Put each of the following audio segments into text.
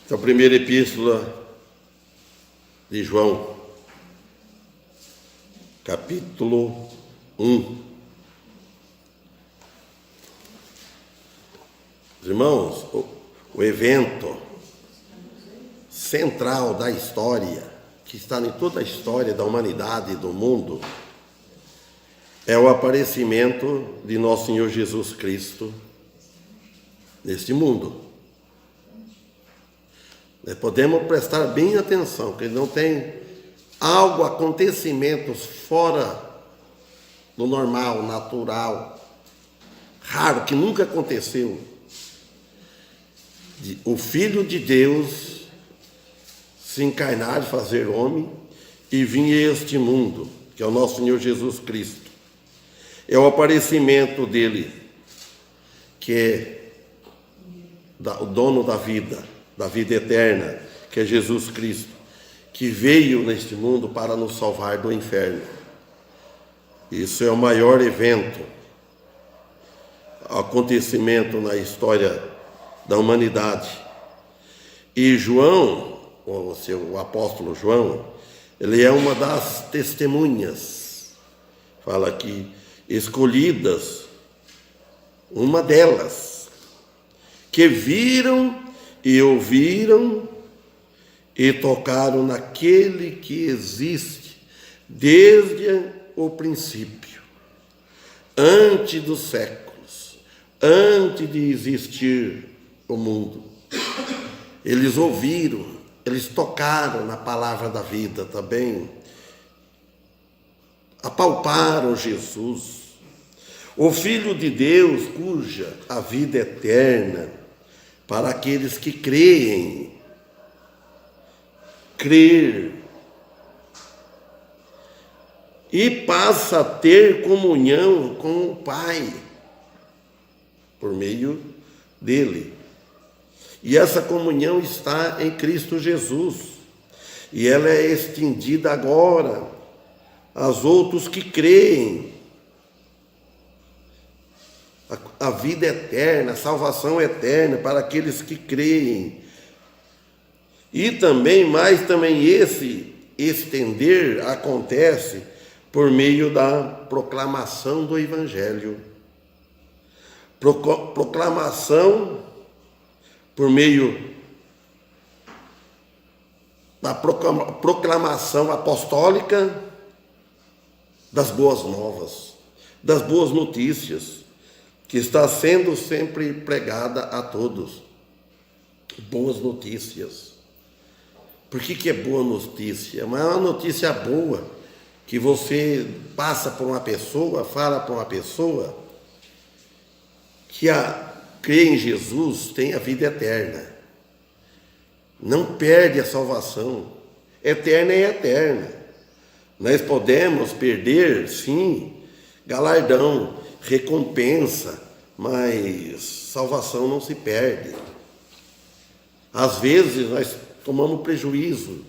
Então, a primeira epístola de João, capítulo 1. Irmãos, o evento central da história, que está em toda a história da humanidade e do mundo, é o aparecimento de nosso Senhor Jesus Cristo neste mundo. Podemos prestar bem atenção, que não tem acontecimentos fora do normal, natural, raro, que nunca aconteceu. O Filho de Deus se encarnar, fazer homem e vir a este mundo, que é o nosso Senhor Jesus Cristo. É o aparecimento dele, que é o dono da vida eterna, que é Jesus Cristo, que veio neste mundo para nos salvar do inferno. Isso é o maior evento, acontecimento na história da humanidade. E João, o apóstolo João, ele é uma das testemunhas, fala aqui, escolhidas, uma delas, que viram e ouviram e tocaram naquele que existe desde o princípio, antes dos séculos, antes de existir o mundo. Eles ouviram, eles tocaram na palavra da vida também, apalparam Jesus, o Filho de Deus, cuja a vida eterna para aqueles que creem, crer, e passa a ter comunhão com o Pai, por meio dele. E essa comunhão está em Cristo Jesus, e ela é estendida agora aos outros que creem. A vida eterna, a salvação eterna para aqueles que creem. E também esse estender acontece por meio da proclamação do Evangelho. Proclamação por meio da proclamação apostólica das boas novas, das boas notícias, que está sendo sempre pregada a todos. Boas notícias. Por que é boa notícia? É uma notícia boa, que você passa por uma pessoa, fala para uma pessoa, que crê em Jesus tem a vida eterna. Não perde a salvação. Eterna é eterna. Nós podemos perder, sim, galardão, recompensa, mas salvação não se perde. Às vezes nós tomamos prejuízo,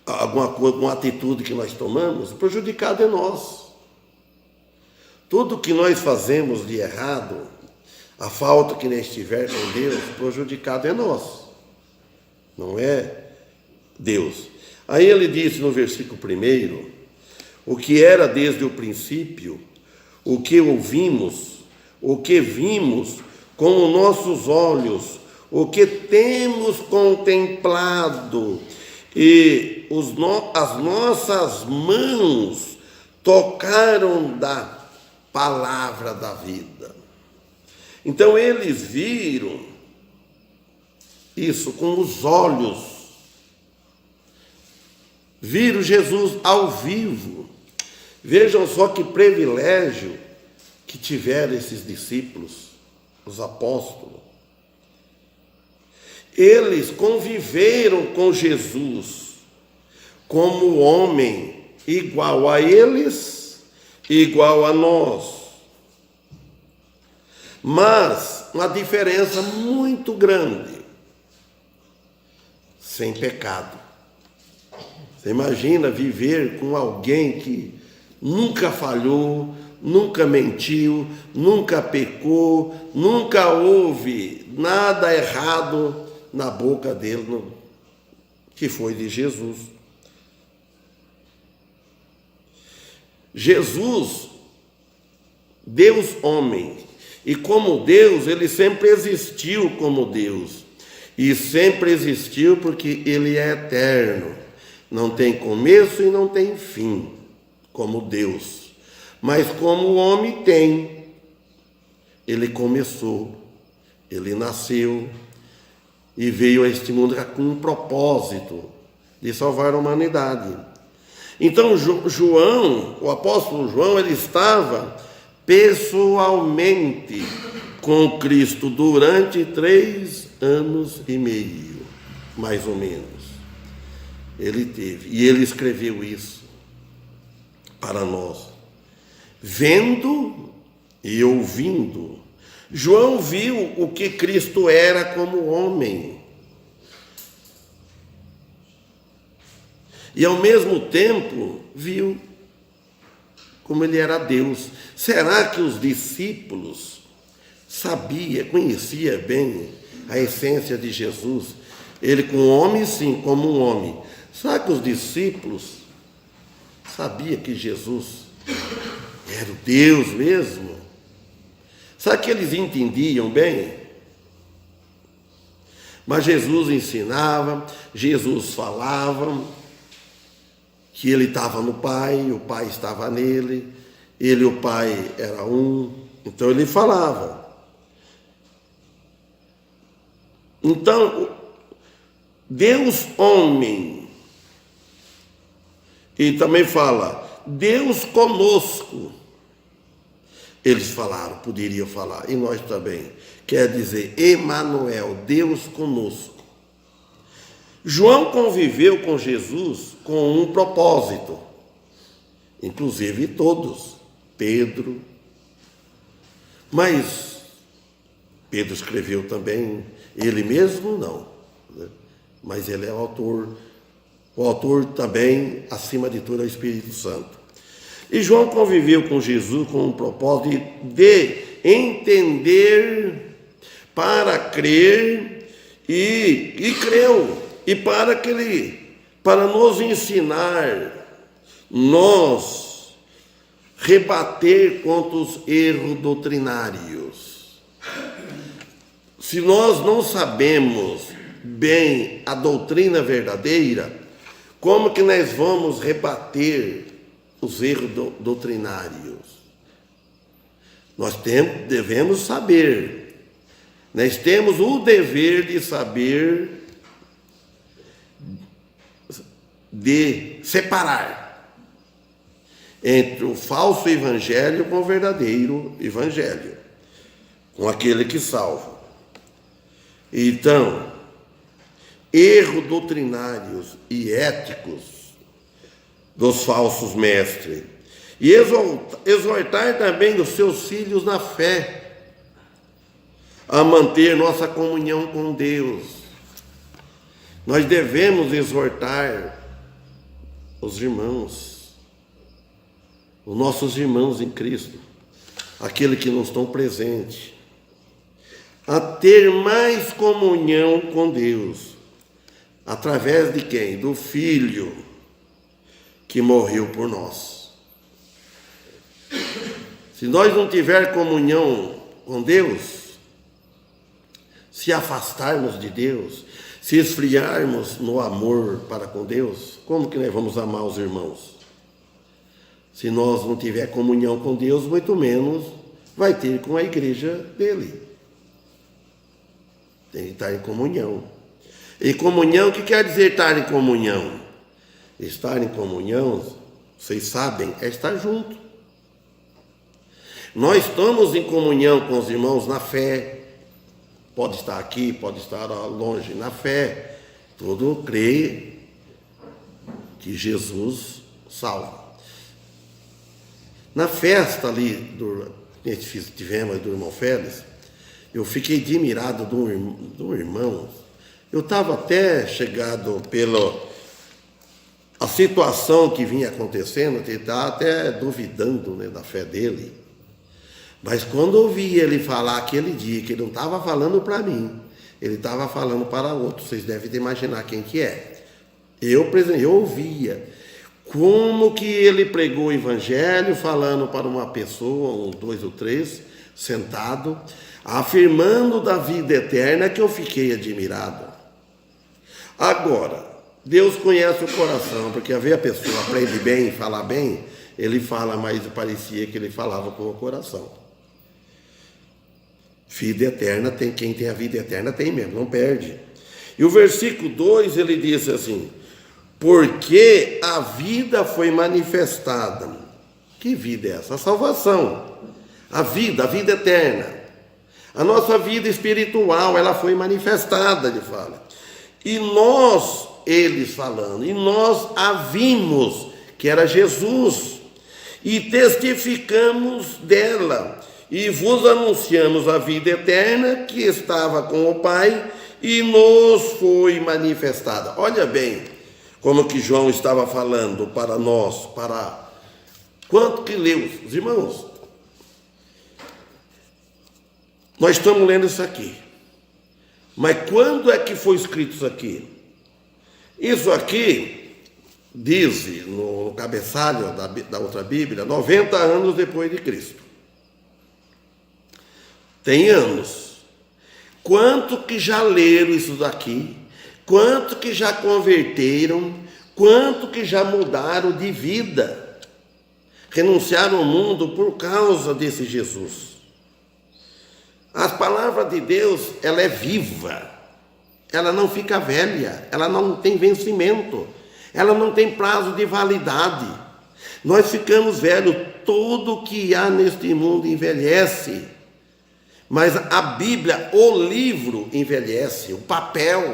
alguma atitude que nós tomamos, o prejudicado é nós. Tudo que nós fazemos de errado, a falta que nós tiver com Deus, o prejudicado é nós, não é Deus. Aí ele disse no versículo 1, o que era desde o princípio, o que ouvimos, o que vimos com os nossos olhos, o que temos contemplado, e as nossas mãos tocaram da palavra da vida. Então eles viram isso com os olhos, viram Jesus ao vivo. Vejam só que privilégio que tiveram esses discípulos, os apóstolos. Eles conviveram com Jesus como homem, igual a eles, igual a nós. Mas uma diferença muito grande, sem pecado. Você imagina viver com alguém que nunca falhou, nunca mentiu, nunca pecou, nunca houve nada errado na boca dele, que foi de Jesus. Jesus, Deus homem, e como Deus, ele sempre existiu como Deus, e sempre existiu porque ele é eterno, não tem começo e não tem fim, como Deus, mas como o homem tem. Ele começou, ele nasceu e veio a este mundo com um propósito de salvar a humanidade. Então João, o apóstolo João, ele estava pessoalmente com Cristo durante 3 anos e meio, mais ou menos. Ele teve, e ele escreveu isso para nós, vendo e ouvindo. João viu o que Cristo era como homem. E ao mesmo tempo viu como ele era Deus. Será que os discípulos conhecia bem a essência de Jesus? Ele como homem, sim, como um homem. Será que os discípulos sabiam que Jesus era o Deus mesmo? Será que eles entendiam bem? Mas Jesus ensinava, Jesus falava que ele estava no Pai, o Pai estava nele, ele e o Pai era um, então ele falava. Então, Deus homem, e também fala, Deus conosco. Eles falaram, poderiam falar, e nós também. Quer dizer, Emanuel, Deus conosco. João conviveu com Jesus com um propósito, inclusive todos, Pedro. Mas Pedro escreveu também, ele mesmo não, né? Mas ele é o autor também, acima de tudo, é o Espírito Santo. E João conviveu com Jesus com um propósito de entender para crer e creu. E para nos ensinar, nós rebater contra os erros doutrinários. Se nós não sabemos bem a doutrina verdadeira, como que nós vamos rebater os erros doutrinários? Nós devemos saber, nós temos o dever de saber, de separar entre o falso evangelho com o verdadeiro evangelho, com aquele que salva. Então, erros doutrinários e éticos dos falsos mestres, e exortar também os seus filhos na fé, a manter nossa comunhão com Deus. Nós devemos exortar os irmãos, os nossos irmãos em Cristo, aqueles que não estão presentes, a ter mais comunhão com Deus, através de quem? Do Filho que morreu por nós. Se nós não tivermos comunhão com Deus, se afastarmos de Deus, se esfriarmos no amor para com Deus, como que nós vamos amar os irmãos? Se nós não tivermos comunhão com Deus, muito menos vai ter com a igreja dele. Tem que estar em comunhão. E comunhão, o que quer dizer estar em comunhão? Estar em comunhão, vocês sabem, é estar junto. Nós estamos em comunhão com os irmãos na fé. Pode estar aqui, pode estar longe, na fé. Todo crê que Jesus salva. Na festa ali que tivemos do irmão Félix, eu fiquei admirado de um irmão. Eu estava até chegado a situação que vinha acontecendo, eu estava até duvidando, né, da fé dele. Mas quando eu ouvi ele falar aquele dia, que ele não estava falando para mim, Ele estava falando para outros, vocês devem imaginar quem que é. Eu ouvia como que ele pregou o evangelho, falando para uma pessoa, uns 2 ou 3, sentado, afirmando da vida eterna, que eu fiquei admirado. Agora, Deus conhece o coração, porque a ver a pessoa aprende bem, falar bem, ele fala, mas parecia que ele falava com o coração. Vida eterna, quem tem a vida eterna tem mesmo, não perde. E o versículo 2, ele diz assim: porque a vida foi manifestada. Que vida é essa? A salvação. A vida eterna. A nossa vida espiritual, ela foi manifestada, ele fala. E nós, eles falando, e nós a vimos, que era Jesus, e testificamos dela, e vos anunciamos a vida eterna que estava com o Pai e nos foi manifestada. Olha bem como que João estava falando para nós, para quanto que leu, os irmãos. Nós estamos lendo isso aqui. Mas quando é que foi escrito isso aqui? Isso aqui diz no cabeçalho da outra Bíblia, 90 anos depois de Cristo. Tem anos. Quanto que já leram isso daqui? Quanto que já converteram? Quanto que já mudaram de vida? Renunciaram ao mundo por causa desse Jesus. A palavra de Deus, ela é viva. Ela não fica velha. Ela não tem vencimento. Ela não tem prazo de validade. Nós ficamos velhos. Tudo que há neste mundo envelhece. Mas a Bíblia, o livro, envelhece, o papel,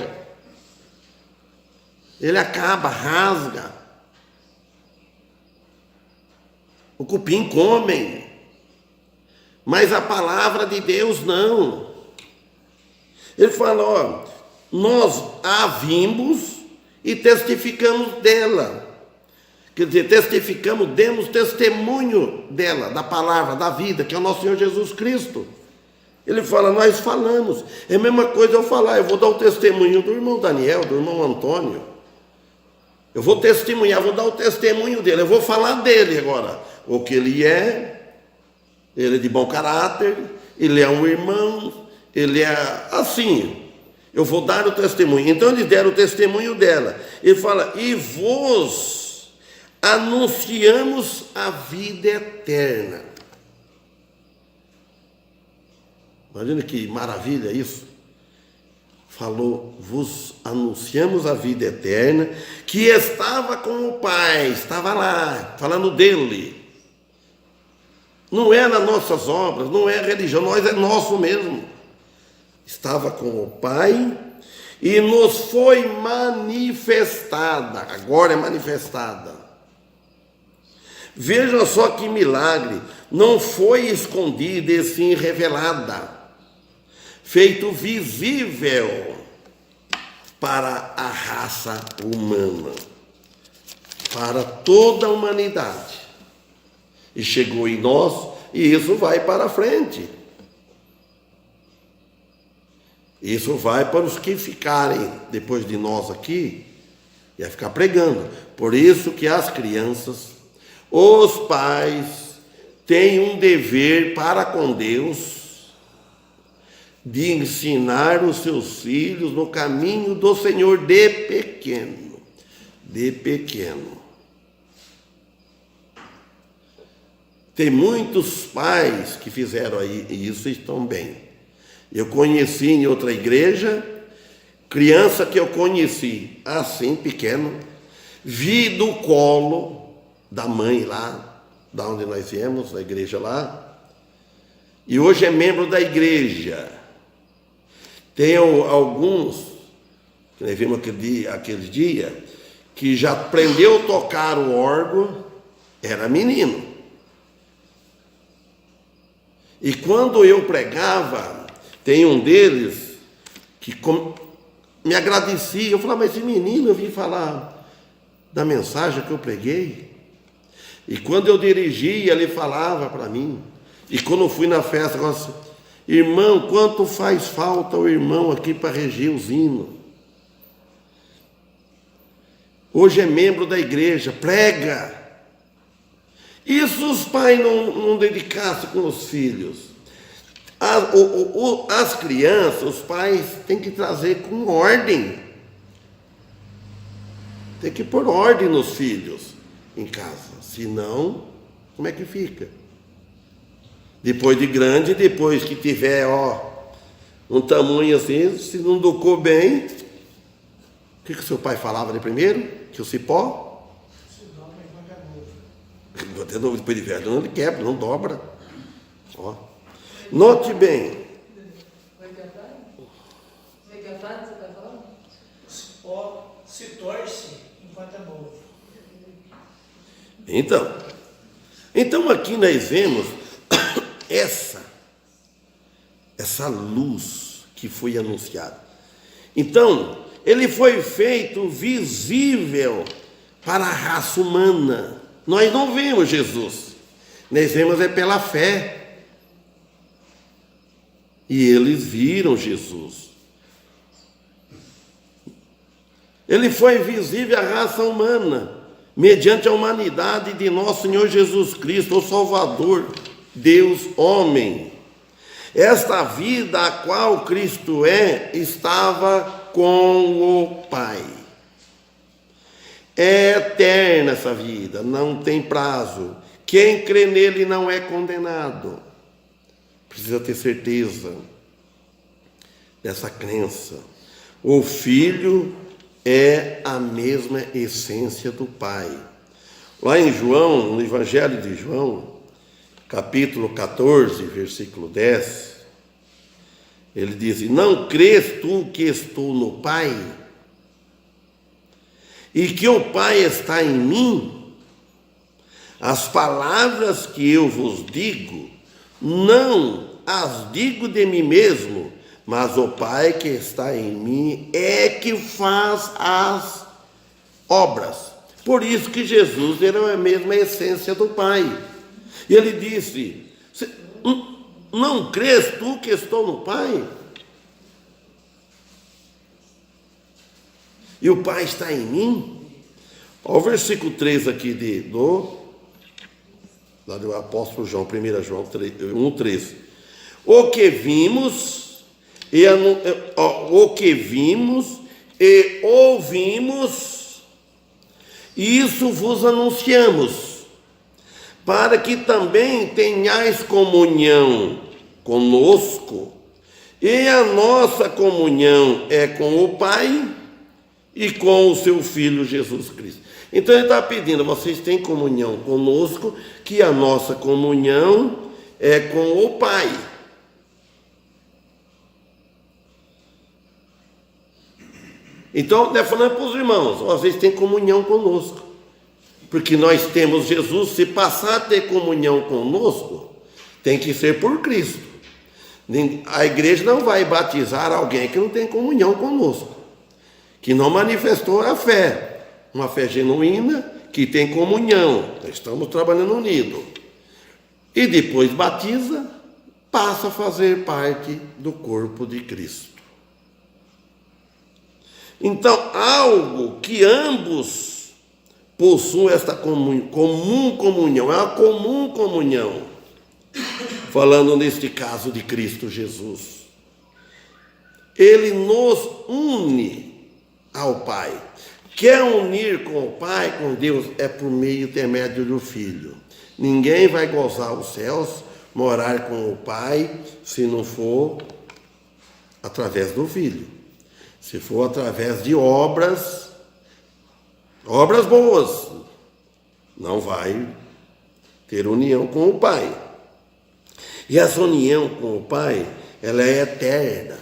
ele acaba, rasga, o cupim comem, mas a palavra de Deus não. Ele fala, ó, nós a vimos e testificamos dela. Quer dizer, testificamos, demos testemunho dela, da palavra, da vida, que é o nosso Senhor Jesus Cristo. Ele fala, nós falamos. É a mesma coisa eu falar, eu vou dar o testemunho do irmão Daniel, do irmão Antônio. Eu vou testemunhar, vou dar o testemunho dele, eu vou falar dele agora. O que ele é de bom caráter, ele é um irmão, ele é assim. Eu vou dar o testemunho. Então eles deram o testemunho dela. Ele fala, e vos anunciamos a vida eterna. Imagina que maravilha isso. Falou, vos anunciamos a vida eterna, que estava com o Pai, estava lá, falando dele. Não é nas nossas obras, não é religião, nós é nosso mesmo. Estava com o Pai e nos foi manifestada, agora é manifestada. Veja só que milagre, não foi escondida e sim revelada. Feito visível para a raça humana, para toda a humanidade. E chegou em nós, e isso vai para frente. Isso vai para os que ficarem depois de nós aqui, e vai ficar pregando. Por isso que as crianças, os pais, têm um dever para com Deus, de ensinar os seus filhos no caminho do Senhor de pequeno. De pequeno. Tem muitos pais que fizeram aí isso e estão bem. Eu conheci em outra igreja, criança que eu conheci assim, pequeno, vi do colo da mãe lá, da onde nós viemos, da igreja lá, e hoje é membro da igreja. Tem alguns, que nós vimos aquele dia, que já aprendeu a tocar o órgão, era menino. E quando eu pregava, tem um deles que me agradecia. Eu falava, mas esse menino, eu vim falar da mensagem que eu preguei. E quando eu dirigia, ele falava para mim. E quando eu fui na festa, Irmão, quanto faz falta o irmão aqui para reger os hinos? Hoje é membro da igreja, prega. E se os pais não dedicassem com os filhos? As crianças, os pais têm que trazer com ordem. Tem que pôr ordem nos filhos em casa. Senão, como é que fica? Depois de grande, depois que tiver, um tamanho assim, se não educou bem, o que o seu pai falava de primeiro? Que o cipó? Se dobra enquanto é novo. Depois de velho, não quebra, não dobra. Note bem. Vai cantar? Vai cantar, você está falando? Cipó se torce enquanto é novo. Então aqui nós vemos essa luz que foi anunciada. Então, ele foi feito visível para a raça humana. Nós não vemos Jesus, nós vemos pela fé. E eles viram Jesus. Ele foi visível à raça humana, mediante a humanidade de nosso Senhor Jesus Cristo, o Salvador, Deus homem. Esta vida a qual Cristo estava com o Pai. É eterna essa vida, não tem prazo. Quem crê nele não é condenado. Precisa ter certeza dessa crença. O Filho é a mesma essência do Pai. Lá em João, no Evangelho de João, capítulo 14, versículo 10, ele diz: não crês tu que estou no Pai? E que o Pai está em mim? As palavras que eu vos digo, não as digo de mim mesmo, mas o Pai que está em mim é que faz as obras. Por isso que Jesus era a mesma essência do Pai. E ele disse: não crês tu que estou no Pai? E o Pai está em mim? Olha o versículo 3 aqui do apóstolo João, 1 João 1,3. O que vimos e ouvimos, isso vos anunciamos, para que também tenhais comunhão conosco, e a nossa comunhão é com o Pai e com o seu Filho Jesus Cristo. Então ele está pedindo: vocês têm comunhão conosco, que a nossa comunhão é com o Pai. Então ele está falando para os irmãos: vocês têm comunhão conosco, porque nós temos Jesus. Se passar a ter comunhão conosco, tem que ser por Cristo. A igreja não vai batizar alguém que não tem comunhão conosco, que não manifestou a fé. Uma fé genuína, que tem comunhão. Estamos trabalhando unido. E depois batiza, passa a fazer parte do corpo de Cristo. Então, algo que ambos possuem esta comum comunhão, é uma comum comunhão. Falando neste caso de Cristo Jesus. Ele nos une ao Pai. Quer unir com o Pai, com Deus, é por meio intermédio do Filho. Ninguém vai gozar os céus, morar com o Pai, se não for através do Filho. Se for através de obras boas, não vai ter união com o Pai. E essa união com o Pai, ela é eterna.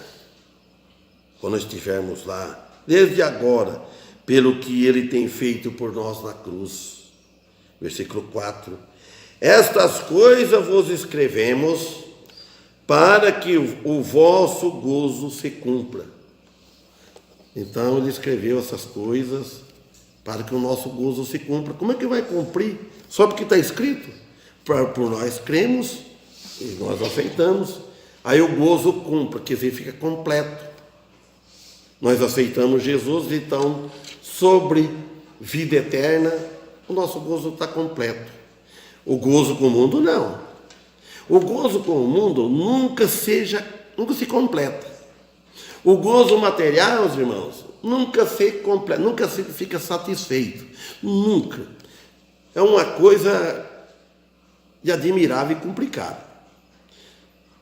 Quando estivermos lá, desde agora, pelo que Ele tem feito por nós na cruz. Versículo 4. Estas coisas vos escrevemos para que o vosso gozo se cumpra. Então ele escreveu essas coisas para que o nosso gozo se cumpra. Como é que vai cumprir? Só porque está escrito? Por nós cremos e nós aceitamos. Aí o gozo cumpre, quer dizer, fica completo. Nós aceitamos Jesus, então, sobre vida eterna, o nosso gozo está completo. O gozo com o mundo, não. O gozo com o mundo nunca se completa. O gozo material, irmãos, nunca se completa, nunca se fica satisfeito. Nunca. É uma coisa de admirável e complicada.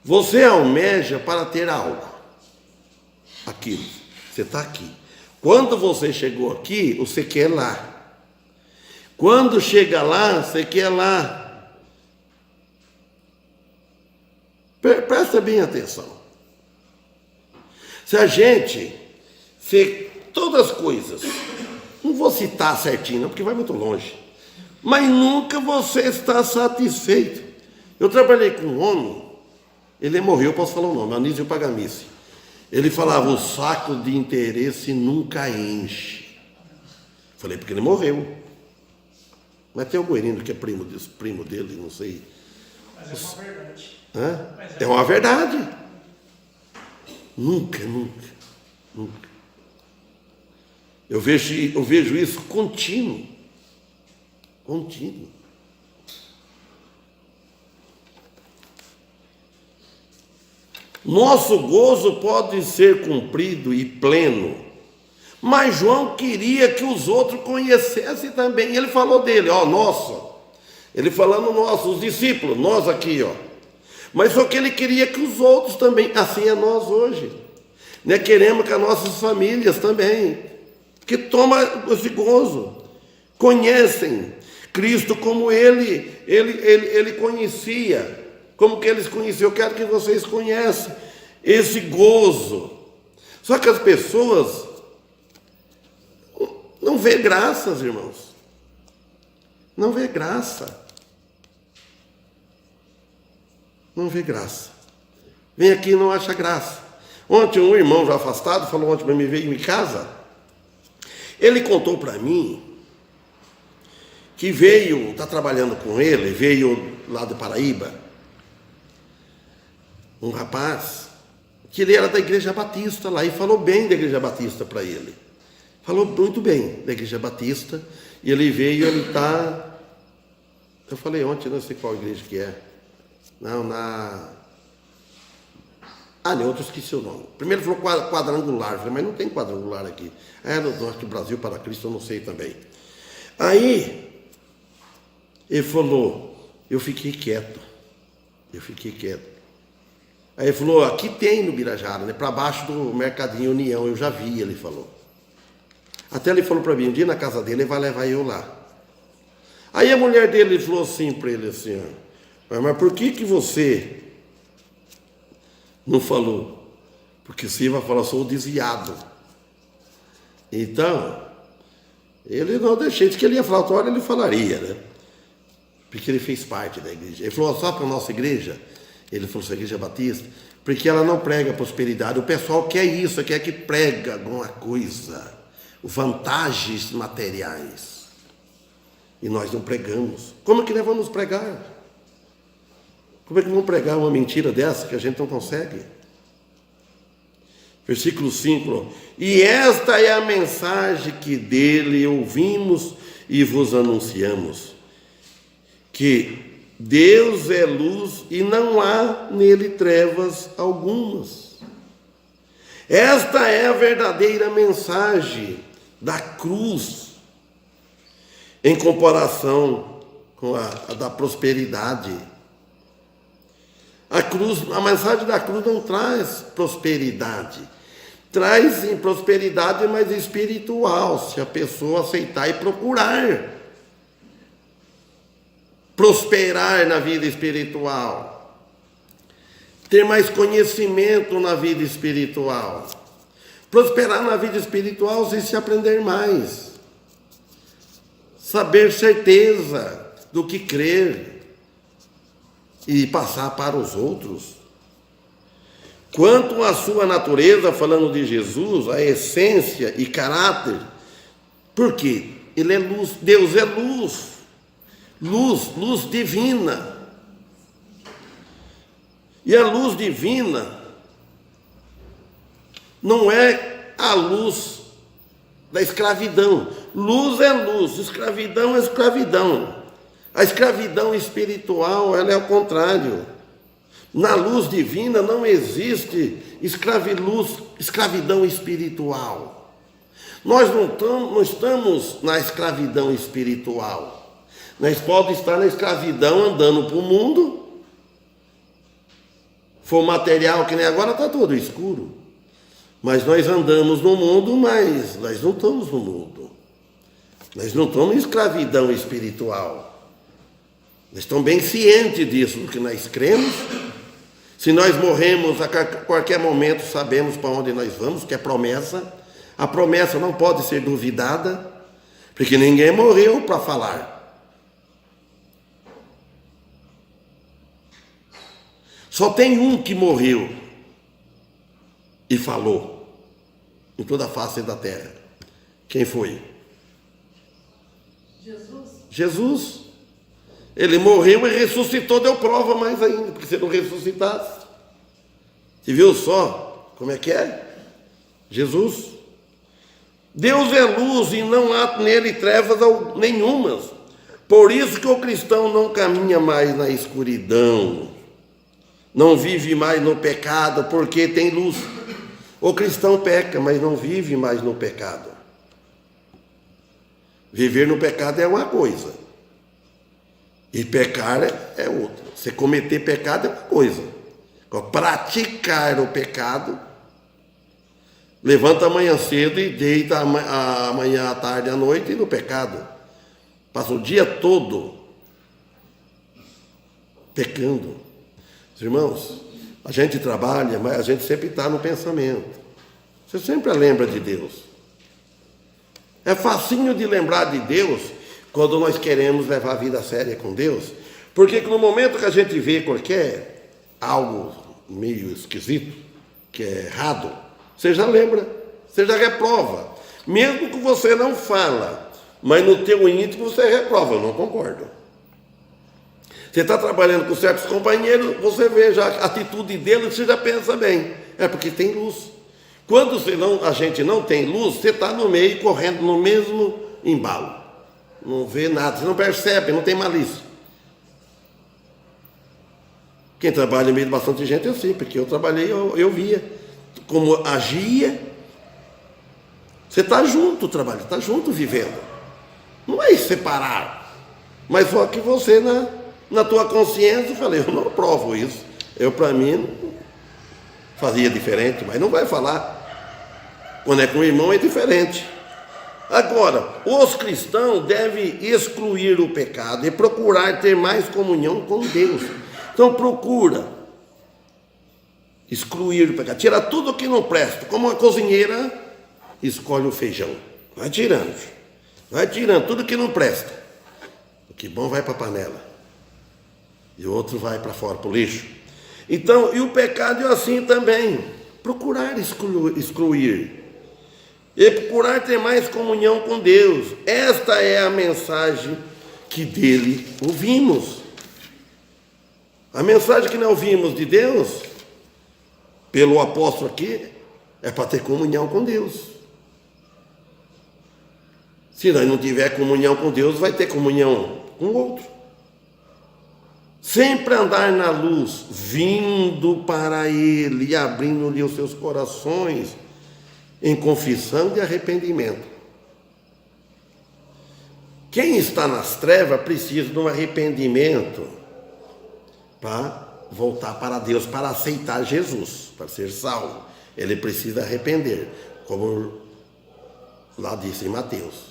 Você almeja para ter algo. Aquilo. Você está aqui. Quando você chegou aqui, você quer lá. Quando chega lá, você quer lá. Presta bem atenção. Se a gente, todas as coisas, não vou citar certinho, não, porque vai muito longe, mas nunca você está satisfeito. Eu trabalhei com um homem, ele morreu, posso falar o nome, Anísio Pagamice. Ele falava, o saco de interesse nunca enche. Falei, porque ele morreu. Mas tem o Guerino, que é primo dele, não sei. Mas é uma verdade. Hã? É uma verdade. Nunca. Eu vejo isso contínuo. Nosso gozo pode ser cumprido e pleno, mas João queria que os outros conhecessem também. Ele falou dele, nosso. Ele falando nosso, os discípulos, nós aqui, Mas só que ele queria que os outros também, assim é nós hoje. Né? Queremos que as nossas famílias também, que tomam esse gozo, conhecem Cristo como ele conhecia, como que eles conheciam. Eu quero que vocês conheçam esse gozo. Só que as pessoas não vê graças, irmãos. Não vê graça. Não vê graça. Vem aqui e não acha graça. Ontem um irmão já afastado falou ontem para mim, veio em casa. Ele contou para mim que está trabalhando com ele, veio lá do Paraíba, um rapaz, que ele era da Igreja Batista lá, e falou bem da Igreja Batista para ele. Falou muito bem da Igreja Batista, e ele veio, ele está... Eu falei ontem, não sei qual igreja que é. Não, nem outro esqueci o nome. Primeiro falou quadrangular, eu falei, mas não tem quadrangular aqui. No Norte do Brasil para Cristo, eu não sei também. Aí, ele falou, eu fiquei quieto. Aí ele falou, aqui tem no Birajara, né, para baixo do Mercadinho União, eu já vi, ele falou. Até ele falou para mim, um dia na casa dele, ele vai levar eu lá. Aí a mulher dele falou assim para ele, assim, mas por que você não falou? Porque você vai falar, sou desviado. Então, ele não deixei, disse que ele ia falar, outra hora ele falaria, né? Porque ele fez parte da igreja. Ele falou, só para a nossa igreja, ele falou, sua igreja batista, porque ela não prega prosperidade. O pessoal quer isso, quer que prega alguma coisa, vantagens materiais. E nós não pregamos. Como é que nós vamos pregar? Como é que vamos pregar uma mentira dessa que a gente não consegue? Versículo 5. E esta é a mensagem que dele ouvimos e vos anunciamos, que Deus é luz e não há nele trevas algumas. Esta é a verdadeira mensagem da cruz, em comparação com a da prosperidade. A mensagem da cruz não traz prosperidade. Traz sim, prosperidade, mas espiritual, se a pessoa aceitar e procurar prosperar na vida espiritual, ter mais conhecimento na vida espiritual. Prosperar na vida espiritual sem se aprender mais, saber certeza do que crer e passar para os outros. Quanto à sua natureza, falando de Jesus, a essência e caráter, porque ele é luz, Deus é luz, luz divina. E a luz divina não é a luz da escravidão. Luz é luz, escravidão é escravidão. A escravidão espiritual, ela é o contrário. Na luz divina não existe escravidão espiritual. Nós não estamos na escravidão espiritual. Nós podemos estar na escravidão andando para o mundo. For material que nem agora está todo escuro. Mas nós andamos no mundo, mas nós não estamos no mundo. Nós não estamos em escravidão espiritual. Nós estamos bem cientes disso, do que nós cremos. Se nós morremos a qualquer momento, sabemos para onde nós vamos, que é promessa. A promessa não pode ser duvidada, porque ninguém morreu para falar. Só tem um que morreu e falou em toda a face da terra. Quem foi? Jesus? Jesus. Ele morreu e ressuscitou, deu prova mais ainda, porque se não ressuscitasse. Você viu só como é que é? Jesus. Deus é luz e não há nele trevas nenhumas. Por isso que o cristão não caminha mais na escuridão, não vive mais no pecado, porque tem luz. O cristão peca, mas não vive mais no pecado. Viver no pecado é uma coisa, e pecar é outra. Você cometer pecado é uma coisa. Praticar o pecado, levanta amanhã cedo e deita amanhã à tarde, à noite, e no pecado. Passa o dia todo pecando. Irmãos, a gente trabalha, mas a gente sempre está no pensamento. Você sempre lembra de Deus. É facinho de lembrar de Deus quando nós queremos levar a vida séria com Deus, porque no momento que a gente vê qualquer algo meio esquisito, que é errado, você já lembra, você já reprova. Mesmo que você não fala, mas no teu íntimo você reprova. Eu não concordo. Você está trabalhando com certos companheiros, você vê já a atitude deles, você já pensa bem. É porque tem luz. Quando a gente não tem luz, você está no meio, correndo no mesmo embalo. Não vê nada, você não percebe, não tem malícia. Quem trabalha no meio de bastante gente é assim, porque eu trabalhei, eu via como agia. Você está junto trabalhando, está junto vivendo. Não é separar. Mas só que você, na tua consciência, eu falei, eu não aprovo isso. Eu, para mim, fazia diferente, mas não vai falar. Quando é com o irmão é diferente. Agora, os cristãos devem excluir o pecado e procurar ter mais comunhão com Deus. Então procura excluir o pecado, tira tudo que não presta, como uma cozinheira escolhe o feijão, vai tirando tudo que não presta. O que bom vai para a panela e o outro vai para fora, para o lixo. Então, e o pecado é assim também, procurar excluir e procurar ter mais comunhão com Deus. Esta é a mensagem que dele ouvimos. A mensagem que nós ouvimos de Deus, pelo apóstolo aqui, é para ter comunhão com Deus. Se nós não tiver comunhão com Deus, vai ter comunhão com o outro. Sempre andar na luz, vindo para Ele e abrindo-lhe os seus corações em confissão e arrependimento. Quem está nas trevas precisa de um arrependimento para voltar para Deus, para aceitar Jesus, para ser salvo. Ele precisa arrepender, como lá disse em Mateus.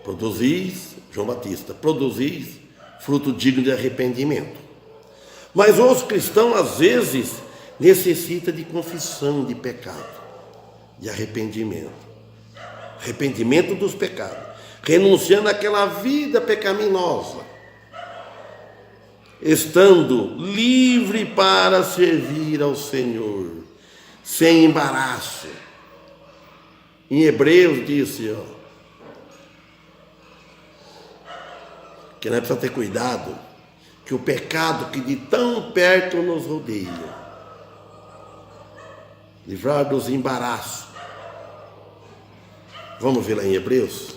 Produzis, João Batista, produzis fruto digno de arrependimento. Mas os cristãos, às vezes, necessitam de confissão de pecado, de arrependimento. Arrependimento dos pecados. Renunciando àquela vida pecaminosa. Estando livre para servir ao Senhor, sem embaraço. Em Hebreus disse, que nós precisamos ter cuidado, que o pecado que de tão perto nos rodeia, livrar dos embaraços. Vamos ver lá em Hebreus?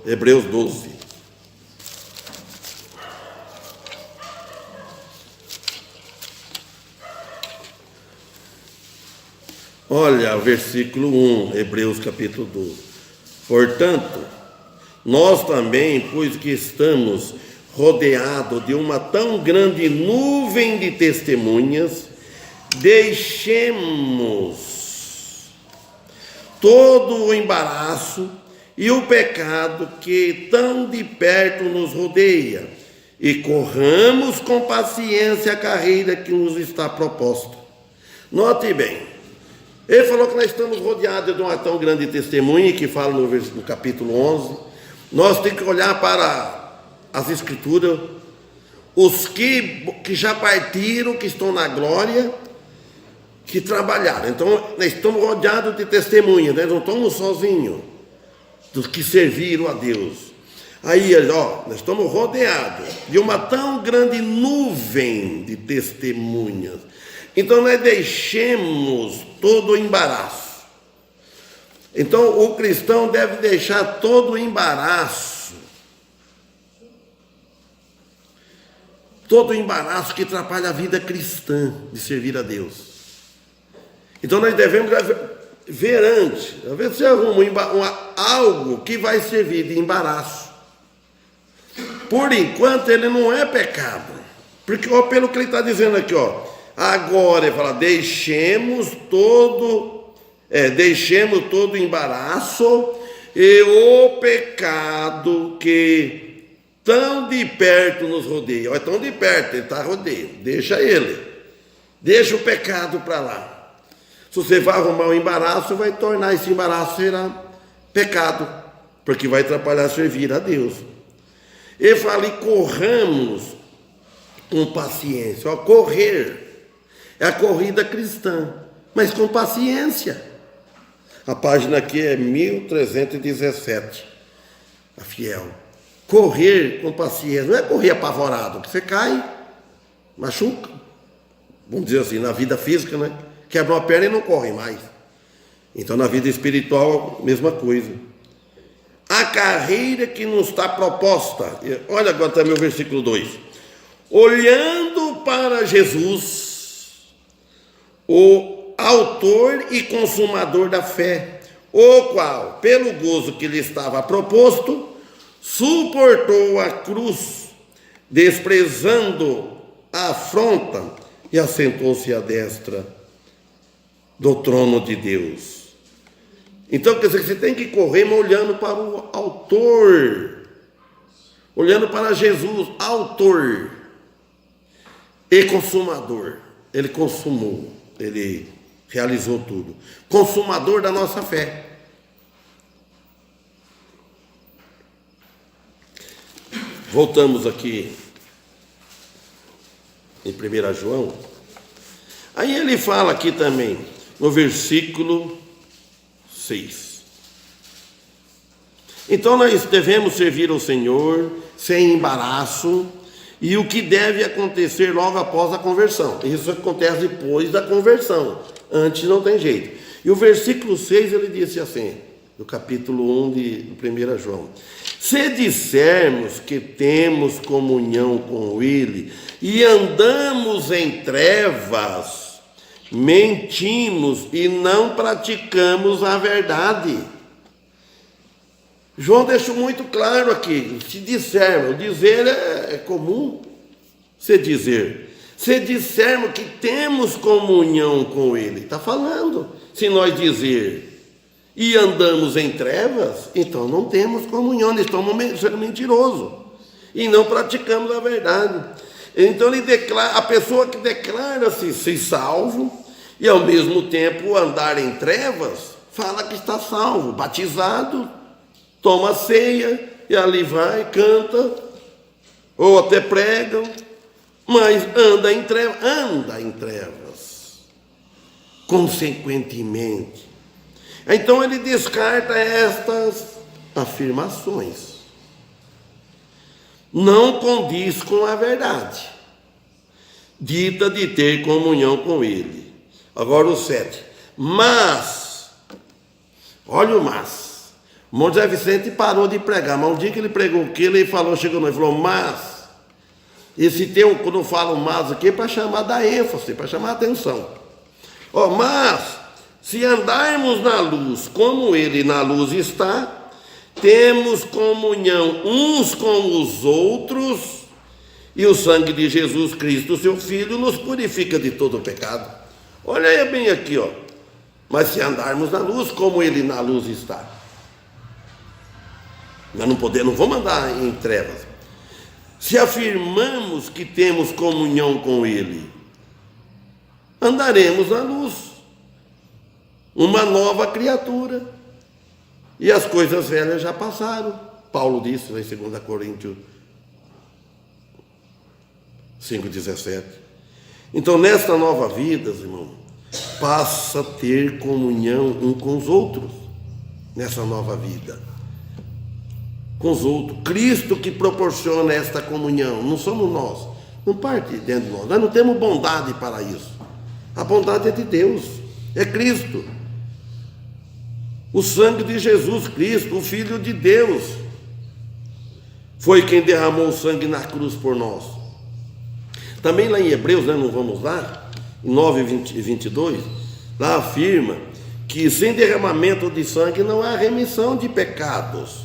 Hebreus 12. Olha o versículo 1, Hebreus capítulo 12. Portanto, nós também, pois que estamos rodeados de uma tão grande nuvem de testemunhas, deixemos todo o embaraço e o pecado que tão de perto nos rodeia, e corramos com paciência a carreira que nos está proposta. Note bem, ele falou que nós estamos rodeados de uma tão grande testemunha, que fala no capítulo 11. Nós temos que olhar para as escrituras, os que já partiram, que estão na glória, que trabalharam. Então, nós estamos rodeados de testemunhas, nós não estamos sozinhos, dos que serviram a Deus. Aí, nós estamos rodeados de uma tão grande nuvem de testemunhas. Então, nós deixemos todo o embaraço. Então, o cristão deve deixar todo o embaraço. Todo o embaraço que atrapalha a vida cristã de servir a Deus. Então, nós devemos ver antes, às vezes você arruma algo que vai servir de embaraço. Por enquanto, ele não é pecado. Porque, pelo que ele está dizendo aqui, agora ele fala, deixemos todo o embaraço e o pecado que tão de perto nos rodeia. É tão de perto, ele está rodeio. Deixa o pecado para lá. Se você vai arrumar um embaraço, vai tornar esse embaraço será pecado, porque vai atrapalhar servir a Deus. Ele fala, e corramos com paciência. Correr é a corrida cristã, mas com paciência. A página aqui é 1317, a fiel. Correr com paciência, não é correr apavorado, que você cai, machuca. Vamos dizer assim, na vida física, né? Quebra uma perna e não corre mais. Então, na vida espiritual, mesma coisa. A carreira que nos está proposta. Olha agora também o versículo 2. Olhando para Jesus, o autor e consumador da fé, o qual, pelo gozo que lhe estava proposto, suportou a cruz, desprezando a afronta, e assentou-se à destra do trono de Deus. Então, quer dizer, você tem que correr, mas olhando para o autor, olhando para Jesus, autor e consumador. Ele consumou, ele realizou tudo. Consumador da nossa fé. Voltamos aqui em 1 João. Aí ele fala aqui também, no versículo 6. Então nós devemos servir ao Senhor sem embaraço, e o que deve acontecer logo após a conversão. Isso acontece depois da conversão, antes não tem jeito. E o versículo 6 ele disse assim, do capítulo 1 de 1 João: se dissermos que temos comunhão com Ele e andamos em trevas, mentimos e não praticamos a verdade. João deixou muito claro aqui, se dissermos, dizer é comum, se dissermos que temos comunhão com Ele, está falando, se nós dizer e andamos em trevas, então não temos comunhão, estamos sendo mentirosos e não praticamos a verdade. Então ele declara, a pessoa que declara-se salvo e ao mesmo tempo andar em trevas, fala que está salvo, batizado, toma ceia e ali vai, canta, ou até pregam, mas anda em trevas, consequentemente. Então ele descarta estas afirmações. não condiz com a verdade, dita de ter comunhão com ele. Agora o 7. Mas, olha o mas. O irmão José Vicente parou de pregar, mas um dia que ele pregou aquilo, ele falou, chegou e falou, mas. Esse termo, quando eu falo mas aqui, é para chamar da ênfase, para chamar a atenção. Mas, se andarmos na luz, como ele na luz está, temos comunhão uns com os outros, e o sangue de Jesus Cristo, seu Filho, nos purifica de todo o pecado. Olha aí bem aqui, ó. Mas se andarmos na luz, como ele na luz está. Nós não vamos andar em trevas. Se afirmamos que temos comunhão com ele, andaremos na luz, uma nova criatura, e as coisas velhas já passaram. Paulo disse em 2 Coríntios 5,17. Então, nesta nova vida, irmão, passa a ter comunhão um com os outros, nessa nova vida, com os outros. Cristo que proporciona esta comunhão, não somos nós, não parte dentro de nós não temos bondade para isso. A bondade é de Deus, é Cristo, o sangue de Jesus Cristo, o Filho de Deus, foi quem derramou o sangue na cruz por nós. Também lá em Hebreus, não vamos lá, em 9:22, lá afirma que sem derramamento de sangue não há remissão de pecados.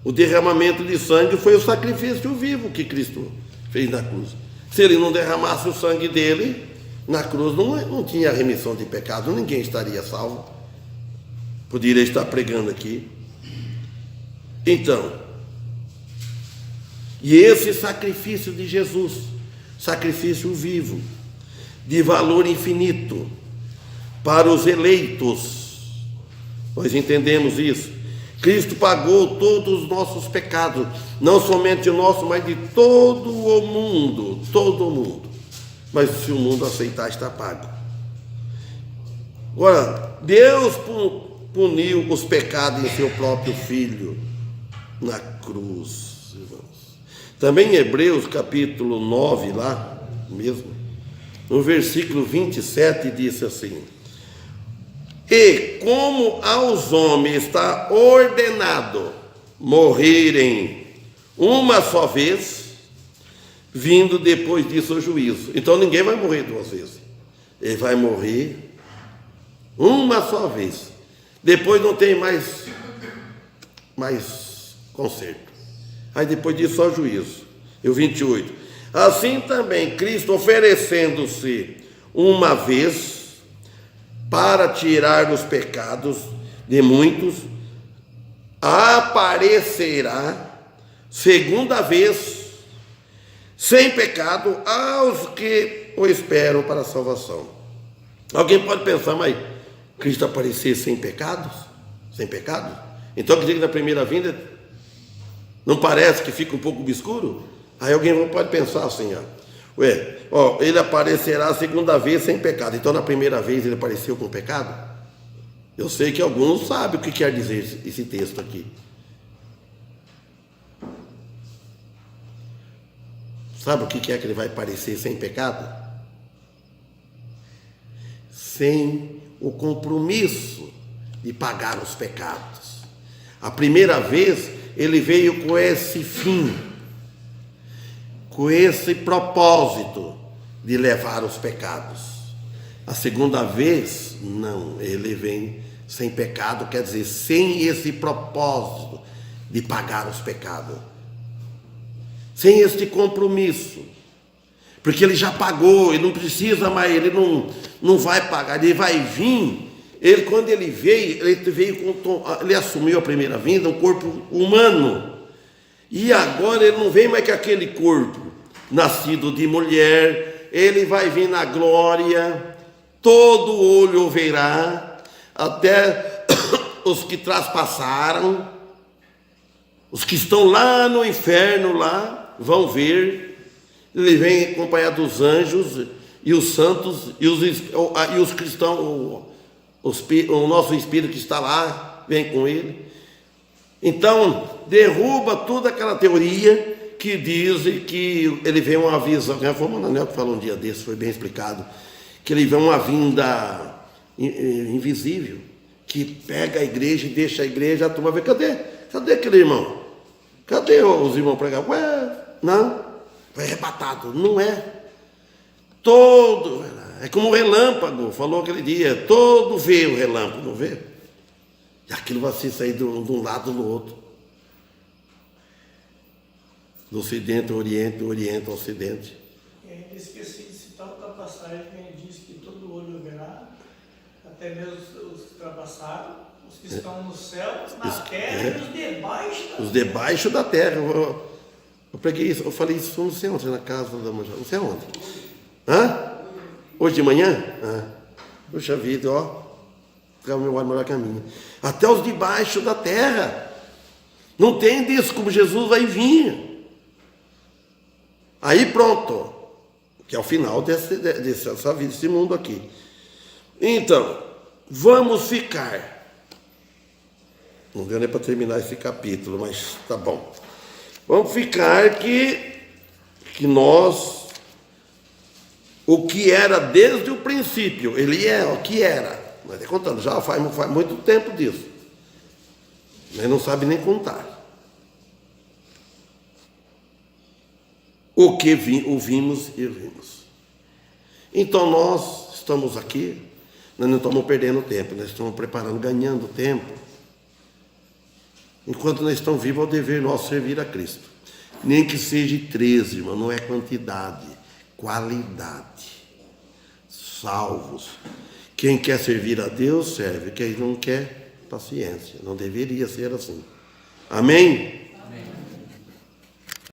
O derramamento de sangue foi o sacrifício vivo que Cristo fez na cruz. Se ele não derramasse o sangue dele na cruz, não tinha remissão de pecado, ninguém estaria salvo. Poderia estar pregando aqui. Então, e esse sacrifício de Jesus, sacrifício vivo, de valor infinito, para os eleitos, nós entendemos isso. Cristo pagou todos os nossos pecados, não somente o nosso, mas de todo o mundo. Mas se o mundo aceitar, está pago. Agora, Deus puniu os pecados em seu próprio Filho na cruz, irmãos. Também em Hebreus capítulo 9, lá mesmo, no versículo 27, disse assim: e como aos homens está ordenado morrerem uma só vez, vindo depois disso o juízo. Então ninguém vai morrer duas vezes. Ele vai morrer uma só vez. Depois não tem mais conserto. Aí depois disso só juízo. E o 28. Assim também Cristo, oferecendo-se uma vez para tirar os pecados de muitos, aparecerá segunda vez, sem pecado, aos que o esperam para a salvação. Alguém pode pensar, mas Cristo aparecer sem pecados? Sem pecado? Então quer dizer que na primeira vinda não parece que fica um pouco obscuro? Aí alguém pode pensar assim, ele aparecerá a segunda vez sem pecado. Então na primeira vez ele apareceu com pecado? Eu sei que alguns sabem o que quer dizer esse texto aqui. Sabe o que é que ele vai aparecer sem pecado? Sem o compromisso de pagar os pecados. A primeira vez ele veio com esse fim, com esse propósito de levar os pecados. A segunda vez, não, ele vem sem pecado, quer dizer, sem esse propósito de pagar os pecados, sem este compromisso, porque ele já pagou, ele não precisa mais, ele não vai pagar, ele vai vir. Ele, quando ele veio ele assumiu a primeira vinda, um corpo humano, e agora ele não vem mais com aquele corpo nascido de mulher. Ele vai vir na glória, todo olho o verá, até os que traspassaram, os que estão lá no inferno lá vão ver. Ele vem acompanhado dos anjos e os santos e os cristãos. O nosso espírito que está lá vem com ele. Então, derruba toda aquela teoria que dizem que ele vê uma visão. Foi o Mananel que falou um dia desse, foi bem explicado, que ele vê uma vinda invisível, que pega a igreja e deixa a igreja, a turma vê, cadê aquele irmão? Cadê os irmãos pregar? Ué, não, foi arrebatado. Não é. Todo, é como um relâmpago, falou aquele dia, todo vê o relâmpago, não vê? E aquilo vai se sair de um lado do outro. Do ocidente ao oriente, do oriente ao ocidente. E ainda esqueci de citar outra passagem que diz que todo olho verá, até mesmo os que ultrapassaram, os que estão no céu, na terra e os debaixo da terra. Os debaixo da terra. Eu peguei isso, eu falei isso não sei onde, na casa da manjá, não sei onde. Hã? Hoje de manhã? Puxa vida, ó. O meu olho melhor que a minha. Até os debaixo da terra. Não tem disso, como Jesus vai vir. Aí pronto. Que é o final dessa vida, desse mundo aqui. Então, vamos ficar. Não deu nem para terminar esse capítulo, mas tá bom. Vamos ficar que nós, o que era desde o princípio, ele é o que era. Mas é contando, já faz muito tempo disso. Mas não sabe nem contar. O que ouvimos e vimos. Então nós estamos aqui, nós não estamos perdendo tempo, nós estamos preparando, ganhando tempo. Enquanto nós estamos vivos, é o dever nosso servir a Cristo. Nem que seja 13, irmão, não é quantidade, qualidade. Salvos. Quem quer servir a Deus, serve. Quem não quer, paciência. Não deveria ser assim. Amém? Amém.